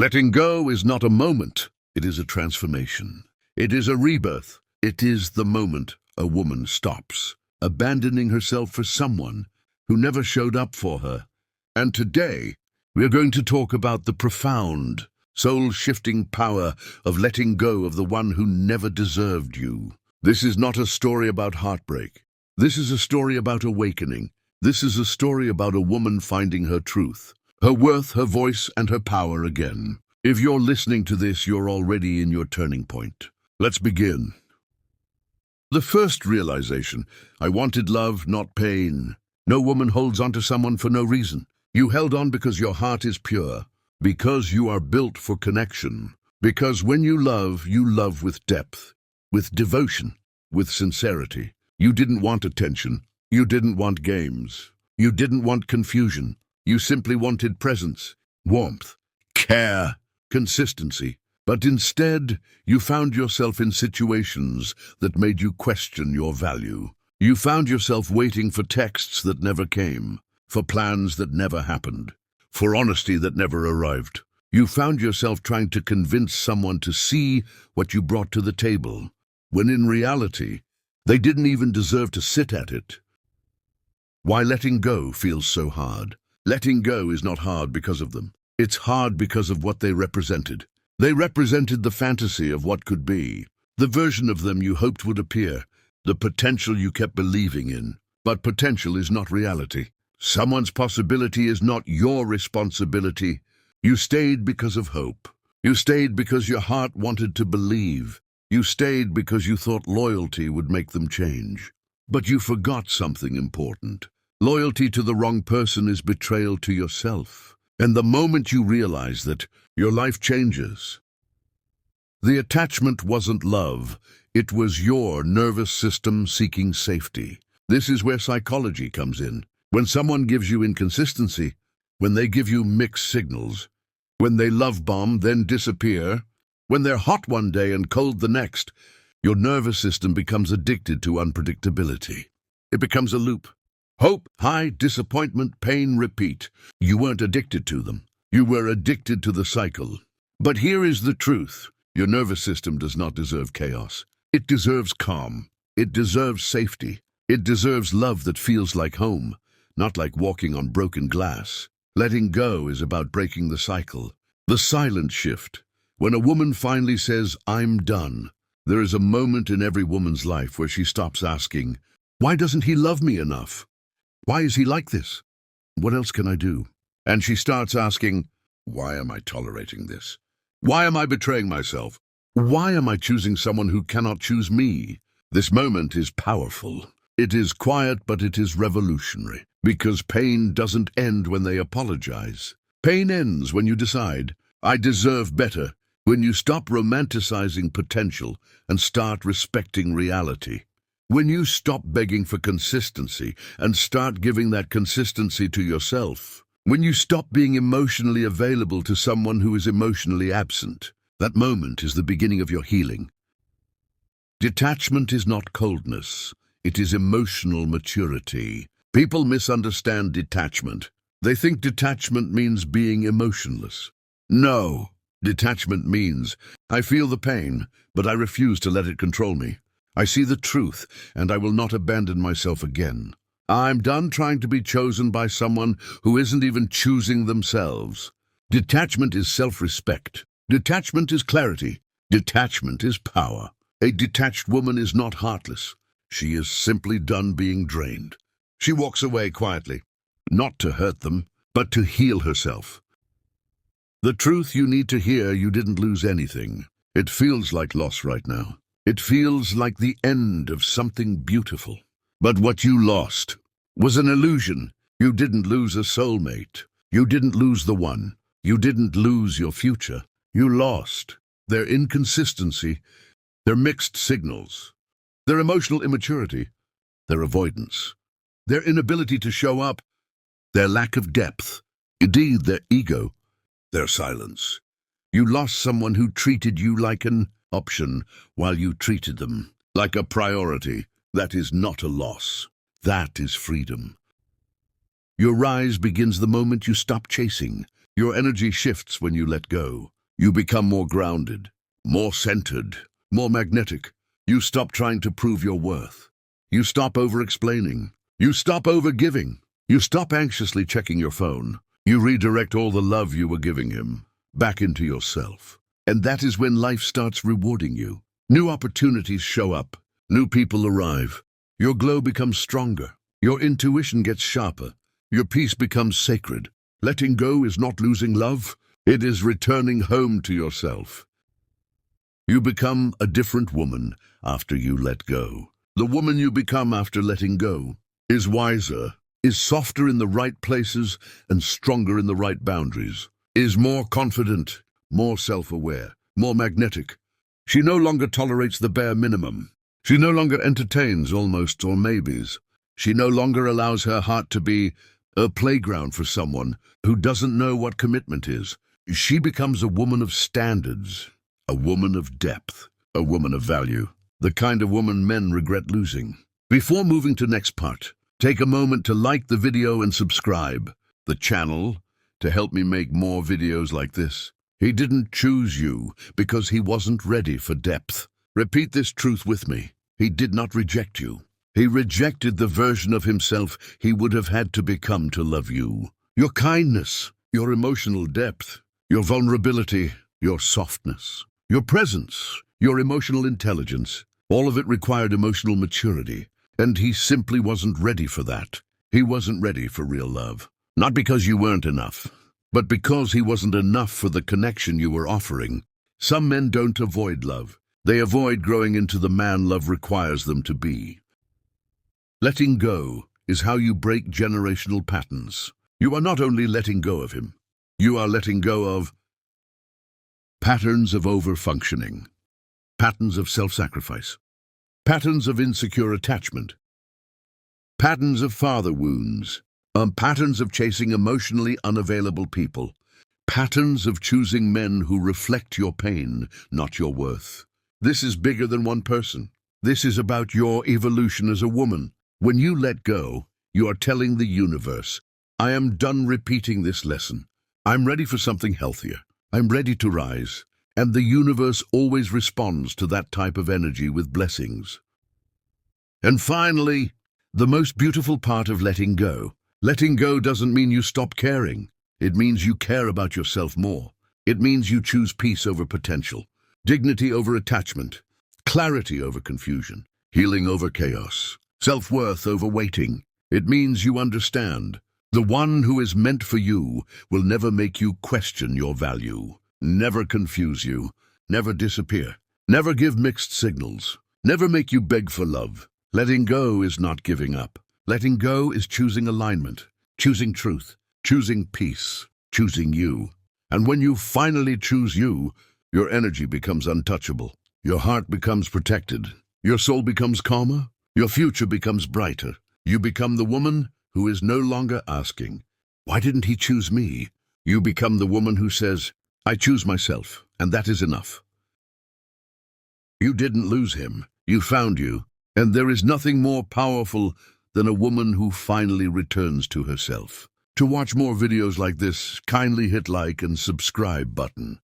Letting go is not a moment, it is a transformation. It is a rebirth. It is the moment a woman stops, abandoning herself for someone who never showed up for her. And today, we are going to talk about the profound, soul-shifting power of letting go of the one who never deserved you. This is not a story about heartbreak. This is a story about awakening. This is a story about a woman finding her truth, her worth, her voice, and her power again. If you're listening to this, you're already in your turning point. Let's begin. The first realization: I wanted love, not pain. No woman holds on to someone for no reason. You held on because your heart is pure, because you are built for connection, because when you love with depth, with devotion, with sincerity. You didn't want attention. You didn't want games. You didn't want confusion. You simply wanted presence, warmth, care, consistency. But instead, you found yourself in situations that made you question your value. You found yourself waiting for texts that never came, for plans that never happened, for honesty that never arrived. You found yourself trying to convince someone to see what you brought to the table, when in reality, they didn't even deserve to sit at it. Why letting go feels so hard? Letting go is not hard because of them. It's hard because of what they represented. They represented the fantasy of what could be, the version of them you hoped would appear, the potential you kept believing in. But potential is not reality. Someone's possibility is not your responsibility. You stayed because of hope. You stayed because your heart wanted to believe. You stayed because you thought loyalty would make them change. But you forgot something important. Loyalty to the wrong person is betrayal to yourself. And the moment you realize that, your life changes. The attachment wasn't love. It was your nervous system seeking safety. This is where psychology comes in. When someone gives you inconsistency, when they give you mixed signals, when they love bomb, then disappear, when they're hot one day and cold the next, your nervous system becomes addicted to unpredictability. It becomes a loop. Hope, high, disappointment, pain, repeat. You weren't addicted to them. You were addicted to the cycle. But here is the truth. Your nervous system does not deserve chaos. It deserves calm. It deserves safety. It deserves love that feels like home, not like walking on broken glass. Letting go is about breaking the cycle. The silent shift. When a woman finally says, "I'm done," there is a moment in every woman's life where she stops asking, "Why doesn't he love me enough? Why is he like this? What else can I do?" And she starts asking, "Why am I tolerating this? Why am I betraying myself? Why am I choosing someone who cannot choose me?" This moment is powerful. It is quiet, but it is revolutionary. Because pain doesn't end when they apologize. Pain ends when you decide, "I deserve better," when you stop romanticizing potential and start respecting reality. When you stop begging for consistency and start giving that consistency to yourself. When you stop being emotionally available to someone who is emotionally absent. That moment is the beginning of your healing. Detachment is not coldness. It is emotional maturity. People misunderstand detachment. They think detachment means being emotionless. No, detachment means, I feel the pain, but I refuse to let it control me. I see the truth, and I will not abandon myself again. I'm done trying to be chosen by someone who isn't even choosing themselves. Detachment is self-respect. Detachment is clarity. Detachment is power. A detached woman is not heartless. She is simply done being drained. She walks away quietly, not to hurt them, but to heal herself. The truth you need to hear: you didn't lose anything. It feels like loss right now. It feels like the end of something beautiful. But what you lost was an illusion. You didn't lose a soulmate. You didn't lose the one. You didn't lose your future. You lost their inconsistency, their mixed signals, their emotional immaturity, their avoidance, their inability to show up, their lack of depth, indeed their ego, their silence. You lost someone who treated you like an option while you treated them like a priority. That is not a loss. That is freedom. Your rise begins the moment you stop chasing, Your energy shifts when you let go. You become more grounded, more centered, more magnetic. You stop trying to prove your worth. You stop over-explaining. You stop over-giving. You stop anxiously checking your phone. You redirect all the love you were giving him back into yourself. And that is when life starts rewarding you. New opportunities show up. New people arrive. Your glow becomes stronger. Your intuition gets sharper. Your peace becomes sacred. Letting go is not losing love. It is returning home to yourself. You become a different woman after you let go. The woman you become after letting go is wiser, is softer in the right places and stronger in the right boundaries, is more confident, more self-aware, more magnetic. She no longer tolerates the bare minimum. She no longer entertains almost or maybes. She no longer allows her heart to be a playground for someone who doesn't know what commitment is. She becomes a woman of standards, a woman of depth, a woman of value, the kind of woman men regret losing. Before moving to next part, take a moment to like the video and subscribe the channel to help me make more videos like this. He didn't choose you because he wasn't ready for depth. Repeat this truth with me. He did not reject you. He rejected the version of himself he would have had to become to love you. Your kindness, your emotional depth, your vulnerability, your softness, your presence, your emotional intelligence, all of it required emotional maturity, and he simply wasn't ready for that. He wasn't ready for real love. Not because you weren't enough, but because he wasn't enough for the connection you were offering. Some men don't avoid love. They avoid growing into the man love requires them to be. Letting go is how you break generational patterns. You are not only letting go of him, you are letting go of patterns of over-functioning, patterns of self-sacrifice, patterns of insecure attachment, patterns of father wounds, patterns of chasing emotionally unavailable people, patterns of choosing men who reflect your pain, not your worth. This is bigger than one person. This is about your evolution as a woman. When you let go, you are telling the universe, I am done repeating this lesson. I'm ready for something healthier. I'm ready to rise. And the universe always responds to that type of energy with blessings. And finally, the most beautiful part of letting go. Letting go doesn't mean you stop caring. It means you care about yourself more. It means you choose peace over potential, dignity over attachment, clarity over confusion, healing over chaos, self-worth over waiting. It means you understand. The one who is meant for you will never make you question your value, never confuse you, never disappear, never give mixed signals, never make you beg for love. Letting go is not giving up. Letting go is choosing alignment, choosing truth, choosing peace, choosing you. And when you finally choose you, your energy becomes untouchable. Your heart becomes protected. Your soul becomes calmer. Your future becomes brighter. You become the woman who is no longer asking, why didn't he choose me? You become the woman who says, I choose myself, and that is enough. You didn't lose him. You found you. And there is nothing more powerful than a woman who finally returns to herself. To watch more videos like this, kindly hit like and subscribe button.